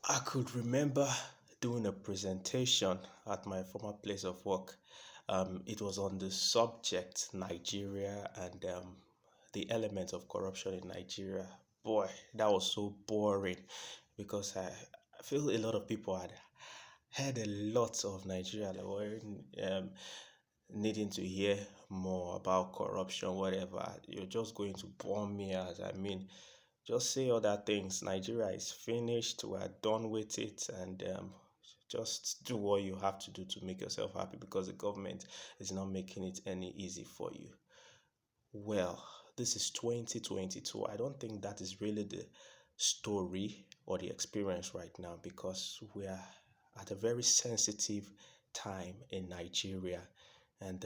I could remember doing a presentation at my former place of work. It was on the subject Nigeria and the element of corruption in Nigeria. Boy, that was so boring because I feel a lot of people had heard a lot of Nigeria. They were needing to hear more about corruption, whatever. You're just going to bomb me as just say other things. Nigeria is finished. We're done with it, and just do what you have to do to make yourself happy because the government is not making it any easy for you. Well, this is 2022. I don't think that is really the story or the experience right now because we are at a very sensitive time in Nigeria. And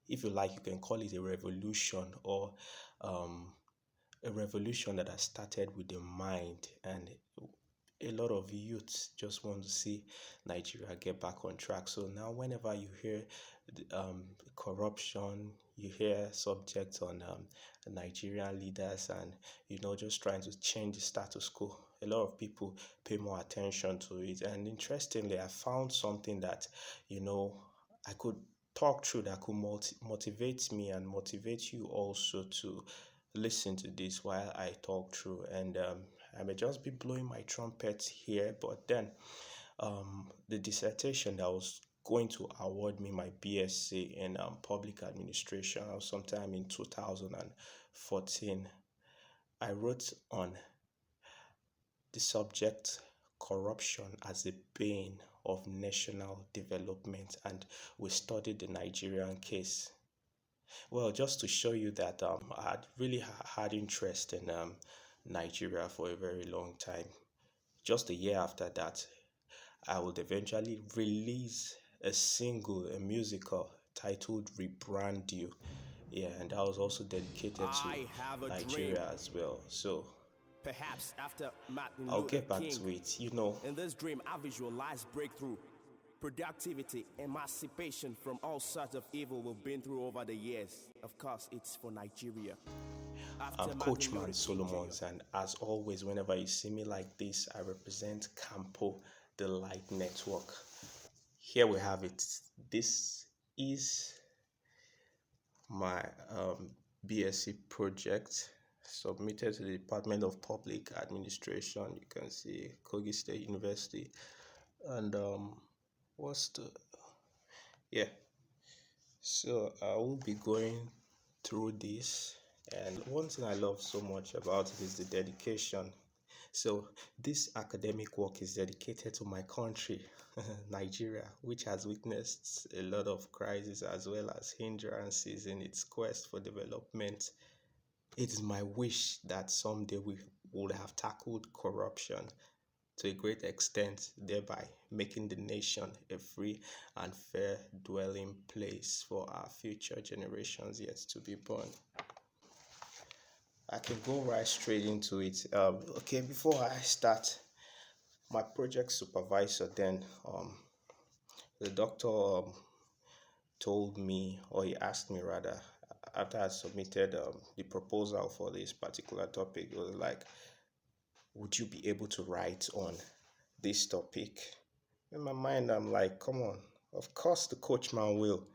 if you like, you can call it a revolution or um, a revolution that has started with the mind, and a lot of youths just want to see Nigeria get back on track. So now, whenever you hear corruption, you hear subjects on Nigerian leaders, and just trying to change the status quo. A lot of people pay more attention to it, and interestingly, I found something that I could talk through that could motivate me and motivate you also to listen to this while I talk through. And I may just be blowing my trumpet here, but then the dissertation that was going to award me my BSc in public administration sometime in 2014, I wrote on the subject corruption as a bane of national development, and we studied the Nigerian case. Well, just to show you that I had really had interest in Nigeria for a very long time. Just a year after that, I would eventually release a single, a musical titled Rebrand You. Yeah, and that was also dedicated to I have a dream. Nigeria as well. So Perhaps after Martin I'll Luther get back King. to it. In this dream, I visualize breakthrough, productivity, emancipation from all sorts of evil we've been through over the years. Of course, it's for Nigeria. I'm After Martin Coachman Luther King Jr. Solomons, and as always, whenever you see me like this, I represent Campo, the Light Network. Here we have it. This is my BSc project submitted to the Department of Public Administration. You can see Kogi State University, and what's the yeah. So I will be going through this, and one thing I love so much about it is the dedication. So this academic work is dedicated to my country, Nigeria, which has witnessed a lot of crises as well as hindrances in its quest for development. It is my wish that someday we would have tackled corruption to a great extent, thereby making the nation a free and fair dwelling place for our future generations yet to be born. I can go right straight into it. Okay, before I start, my project supervisor then, the doctor told me, or he asked me rather, after I submitted the proposal for this particular topic, it was like, would you be able to write on this topic? In my mind, I'm like, come on, of course the coachman will.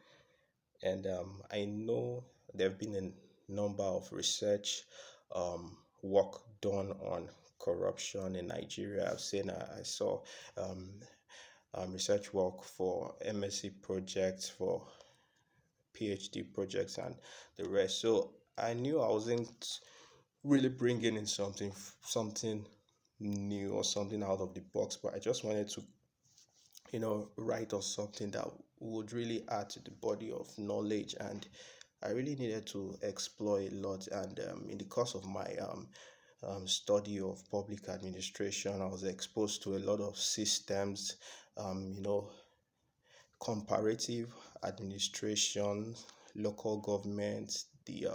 And I know there have been a number of research work done on corruption in Nigeria. I saw um, research work for MSc projects, for PhD projects, and the rest. So I knew I wasn't really bringing in something new or something out of the box, but I just wanted to write on something that would really add to the body of knowledge, and I really needed to explore a lot. And in the course of my study of public administration, I was exposed to a lot of systems, comparative administration, local government, the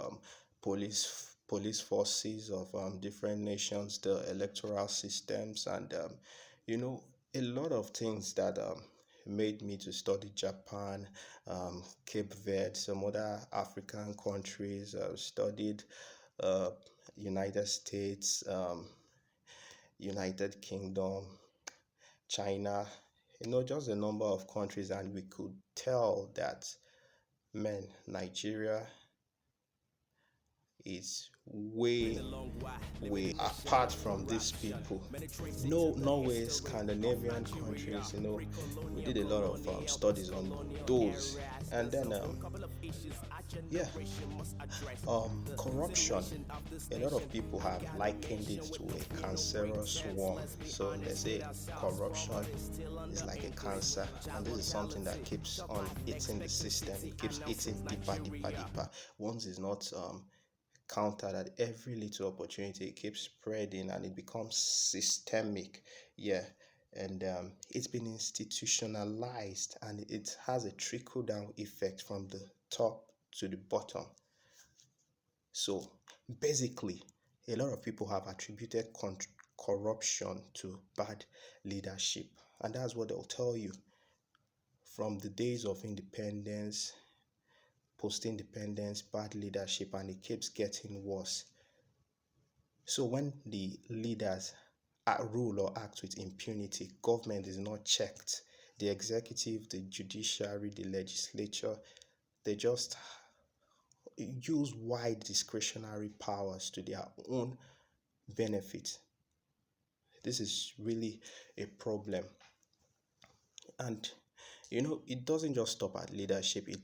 police forces of different nations, the electoral systems, and a lot of things that made me to study Japan, Cape Verde, some other African countries. Studied uh, United States, United Kingdom. China, just a number of countries, and we could tell that, man, Nigeria is way, way apart from these people. Norway, Scandinavian countries, we did a lot of studies on those. And then, yeah, corruption. A lot of people have likened it to a cancerous worm. So they say corruption is like a cancer, and this is something that keeps on eating the system. It keeps eating deeper, deeper, deeper. Once it's not countered at every little opportunity, it keeps spreading and it becomes systemic. Yeah. And it's been institutionalized, and it has a trickle down effect from the top to the bottom. So basically, a lot of people have attributed corruption to bad leadership, and that's what they'll tell you from the days of independence, post independence, bad leadership, and it keeps getting worse. So when the leaders rule or act with impunity, government is not checked. The executive, the judiciary, the legislature, they just use wide discretionary powers to their own benefit. This is really a problem. And it doesn't just stop at leadership, it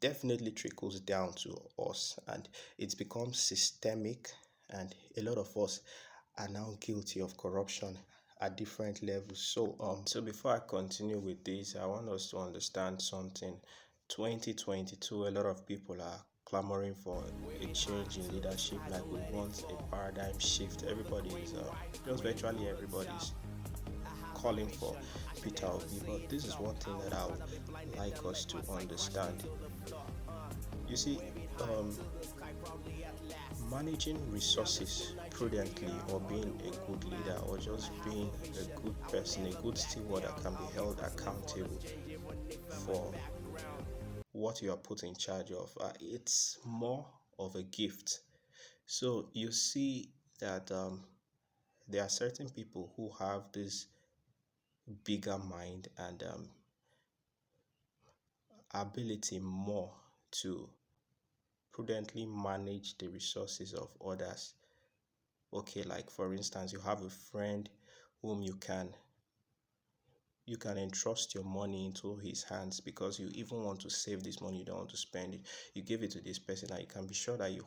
definitely trickles down to us, and it's become systemic. And a lot of us are now guilty of corruption at different levels. So before I continue with this, I want us to understand something. 2022, a lot of people are clamoring for a change in leadership, like we want a paradigm shift. Everybody is just virtually everybody's calling for Peter Obi, but this is one thing that I would like us to understand. You see, um, managing resources prudently, or being a good leader, or just being a good person, a good steward that can be held accountable for what you are put in charge of, it's more of a gift. So you see that there are certain people who have this bigger mind and ability more to prudently manage the resources of others. Okay, like for instance, you have a friend whom you can entrust your money into his hands, because you even want to save this money, you don't want to spend it. You give it to this person, and you can be sure that you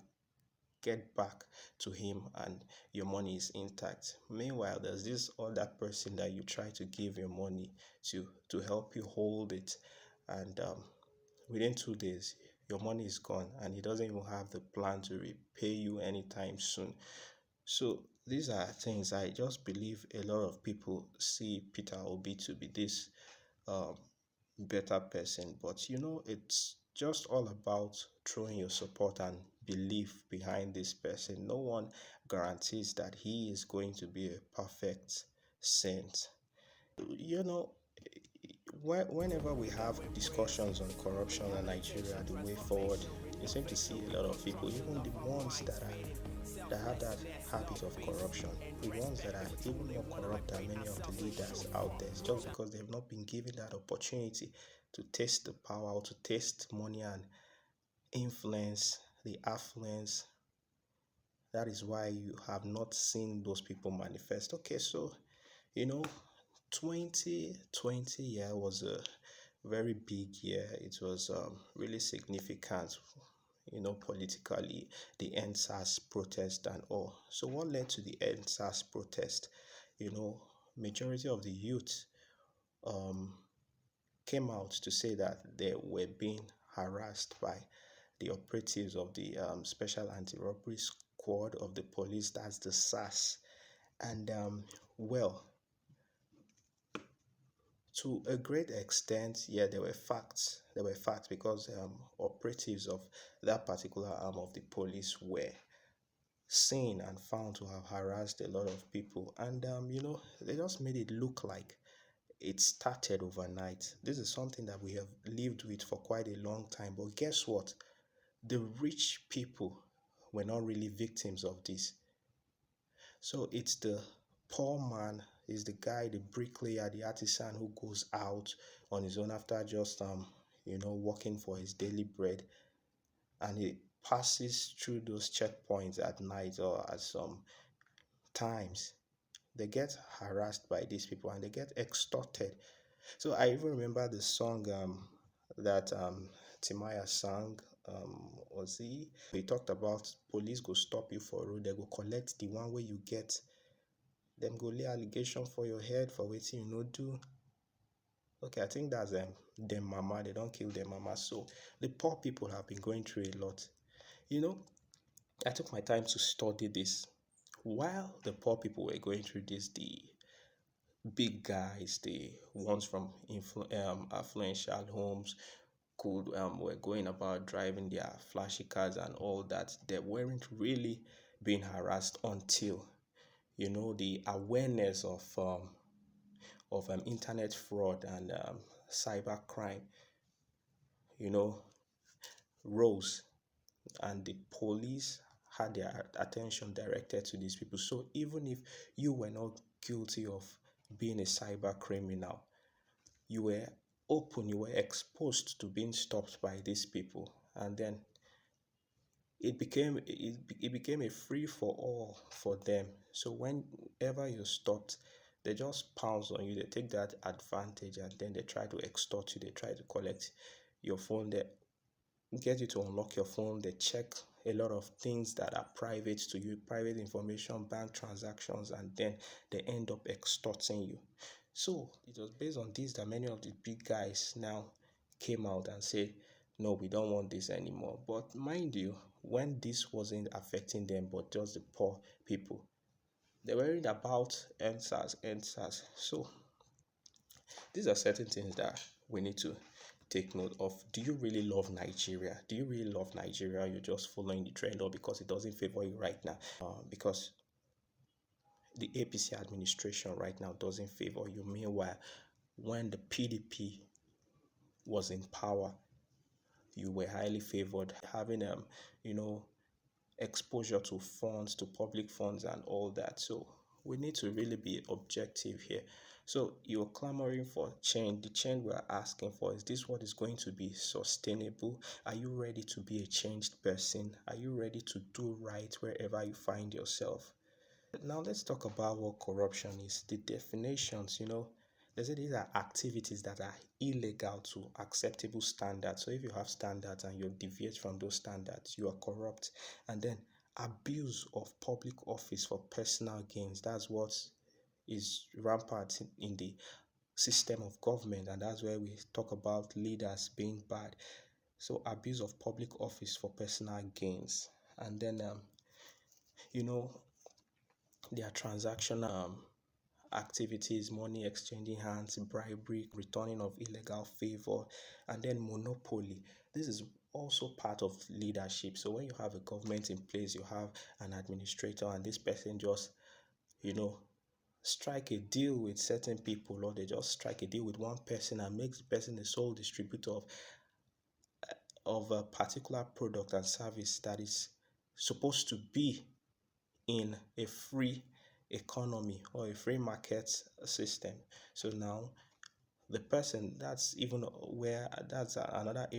get back to him and your money is intact. Meanwhile, there's this other person that you try to give your money to help you hold it, and within 2 days your money is gone, and he doesn't even have the plan to repay you anytime soon. So these are things I just believe a lot of people see Peter Obi to be this um, better person, but it's just all about throwing your support and belief behind this person. No one guarantees that he is going to be a perfect saint. You know, whenever we have discussions on corruption in Nigeria, the way forward, you seem to see a lot of people, even the ones that have that habit of corruption, the ones that are even more corrupt than many of the leaders out there, it's just because they've not been given that opportunity to taste the power, or to taste money and influence, the affluence. That is why you have not seen those people manifest. Okay, so you know 2020 year was a very big year. It was really significant, politically, the NSAS protest and all. So what led to the NSAS protest? You know, majority of the youth um, came out to say that they were being harassed by the operatives of the Special Anti-Robbery Squad of the police, that's the SAS. And well, to a great extent, yeah, there were facts. There were facts because operatives of that particular arm of the police were seen and found to have harassed a lot of people. And, they just made it look like it started overnight. This is something that we have lived with for quite a long time. But guess what? The rich people were not really victims of this. So it's the poor man, is the guy, the bricklayer, the artisan who goes out on his own after just working for his daily bread, and he passes through those checkpoints at night or at some times. They get harassed by these people and they get extorted. So I even remember the song that Timaya sang. Was he talked about police go stop you for road, they go collect the one where you get, them go lay allegation for your head for waiting you no do. Okay, I think that's them mama, they don't kill them mama. So the poor people have been going through a lot. You know, I took my time to study this. While the poor people were going through this, the big guys, the ones from affluential homes, could were going about driving their flashy cars and all that. They weren't really being harassed until the awareness of internet fraud and cyber crime you know rose, and the police had their attention directed to these people. So even if you were not guilty of being a cyber criminal, you were open, you were exposed to being stopped by these people, and then it became a free for all for them. So whenever you stopped, they just pounce on you, they take that advantage, and then they try to extort you, they try to collect your phone, they get you to unlock your phone, they check a lot of things that are private to you, private information, bank transactions, and then they end up extorting you. So it was based on this that many of the big guys now came out and said, no, we don't want this anymore. But mind you, when this wasn't affecting them but just the poor people, they worried about answers. So these are certain things that we need to take note of. Do you really love Nigeria? Do you really love Nigeria? You're just following the trend, or because it doesn't favor you right now? Because the APC administration right now doesn't favor you. Meanwhile, when the PDP was in power, you were highly favored, having you know, exposure to funds, to public funds, and all that. So we need to really be objective here. So you're clamoring for change. The change we're asking for, is this what is going to be sustainable? Are you ready to be a changed person? Are you ready to do right wherever you find yourself? Now let's talk about what corruption is. The definitions, they say these are activities that are illegal to acceptable standards. So if you have standards and you deviate from those standards, you are corrupt. And then abuse of public office for personal gains. That's what is rampant in the system of government, and that's where we talk about leaders being bad. So abuse of public office for personal gains. And then you know their transactional activities, money exchanging hands, bribery, returning of illegal favor, and then monopoly. This is also part of leadership. So when you have a government in place, you have an administrator, and this person just, you know, strike a deal with certain people, or they just strike a deal with one person and makes the person the sole distributor of a particular product and service that is supposed to be in a free economy or a free market system. So now the person, that's even where that's another area